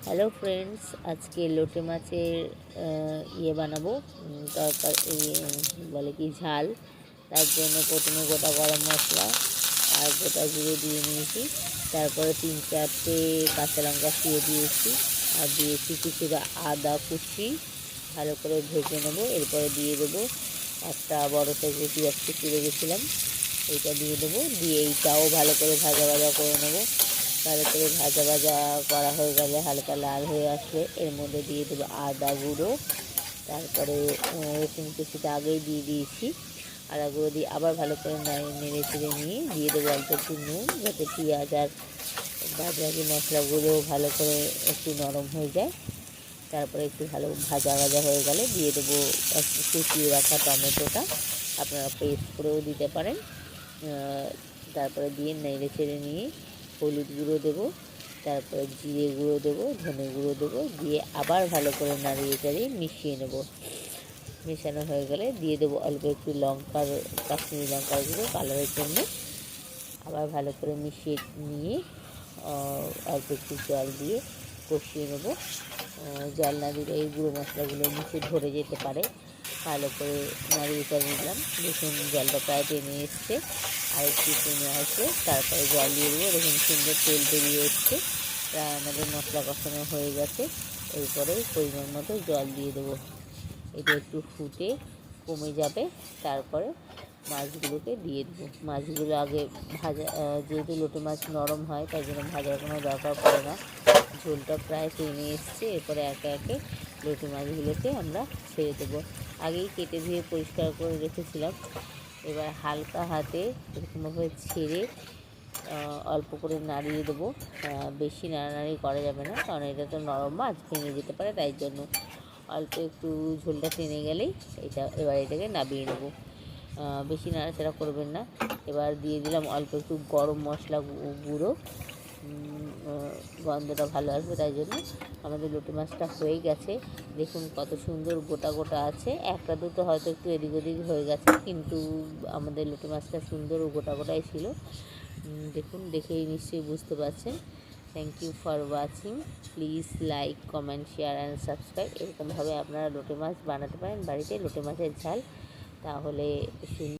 Hello friends, আজকে লোটে মাছের ইয়ে বানাবো, তরকারি বলে কি ঝাল। তার জন্য প্রথমে গোটা গরম মশলা আর গোটা জিরে দিয়ে নিয়েছি। তারপরে 3-4টে কাঁচা লঙ্কা দিয়ে দিয়েছি আর দিয়েছি কিছুটা আদা কুচি, ভালো করে ভেজে নেবো। এরপরে দিয়ে দেবো একটা বড় সাইজের পেঁয়াজ কুচি রেখেছিলাম, এইটা দিয়ে দেবো। দিয়ে এইটাও ভালো করে ভাজা ভাজা করে নেবো। ভালো করে ভাজা ভাজা করা হয়ে গেলে হালকা লাল হয়ে আসবে, এর মধ্যে দিয়ে দেবো আদা গুঁড়ো। তারপরে রসুন কুচিটা আগেই দিয়ে দিয়েছি, আদা গুঁড়ো দিয়ে আবার ভালো করে নেড়ে চেড়ে নিয়ে দিয়ে দেবো অল্প একটু নুন, যাতে পেঁয়াজ আর ভাজা মশলাগুলো ভালো করে একটু নরম হয়ে যায়। তারপরে একটু ভালো ভাজা ভাজা হয়ে গেলে দিয়ে দেবো কুচিয়ে রাখা টমেটোটা, আপনারা পেস্ট করেও দিতে পারেন। তারপরে দিয়ে নেড়ে চেড়ে নিয়ে হলুদ গুঁড়ো দেবো, তারপরে জিরে গুঁড়ো দেবো, ধনে গুঁড়ো দেবো, দিয়ে আবার ভালো করে নাড়িয়ে চাড়িয়ে মিশিয়ে নেবো। মেশানো হয়ে গেলে দিয়ে দেবো অল্প একটু কাশ্মীরি লঙ্কার গুঁড়ো কালারের জন্য। আবার ভালো করে মিশিয়ে নিয়ে অল্প একটু জল দিয়ে কষিয়ে নেবো। জল না দিলে এই গুঁড়ো মশলাগুলো নিচে ধরে যেতে পারে। ভালো করে নাড়িয়ে চাড়িয়ে দিলাম, দেখুন জলটা প্রায় টেনে এসছে, আর একটু টেনে আসবে। তারপরে জল দিয়ে দেবো, দেখুন সুন্দর তেল বেরিয়ে এসছে, প্রায় আমাদের মশলা কষানো হয়ে গেছে। এরপরে পরিমাণ মতো জল দিয়ে দেবো, এটা একটু ফুটে কমে যাবে। তারপরে মাছগুলোকে দিয়ে দেবো। মাছগুলো আগে ভাজা, যেহেতু লোটে মাছ নরম হয় তাই জন্য ভাজার কোনো দরকার পড়ে না। ঝোলটা প্রায় টেনে এসছে, এরপরে একে একে লোটে মাছগুলোকে আমরা ছেড়ে দেবো। আগেই কেটে ধুয়ে পরিষ্কার করে রেখেছিলাম। এবার হালকা হাতে এরকমভাবে ছেড়ে অল্প করে নাড়িয়ে দেবো। বেশি নাড়ানাড়ি করা যাবে না, কারণ এটা তো নরম মাছ, ভেঙে যেতে পারে, তাই জন্য অল্প একটু ঝোলটা টেনে গেলেই এবার এটাকে নামিয়ে নেবো। বেশি নাড়াচাড়া করবেন না। এবার দিয়ে দিলাম অল্প একটু গরম মশলা গুঁড়ো, গন্ধটা ভালো আসবে তাই জন্য। আমাদের লোটে মাছটা হয়ে গেছে, দেখুন কত সুন্দর গোটা গোটা আছে। একটা দুটো হয়তো একটু এদিক ওদিক হয়ে গেছে, কিন্তু আমাদের লোটে মাছটা সুন্দর ও গোটা গোটাই ছিল। দেখুন, দেখেই নিশ্চয়ই বুঝতে পারছেন। Thank you for watching. Please like, comment, share and subscribe. এরকমভাবে আপনারা লোটে মাছ বানাতে পারেন বাড়িতে, লোটে মাছের ঝাল, তাহলে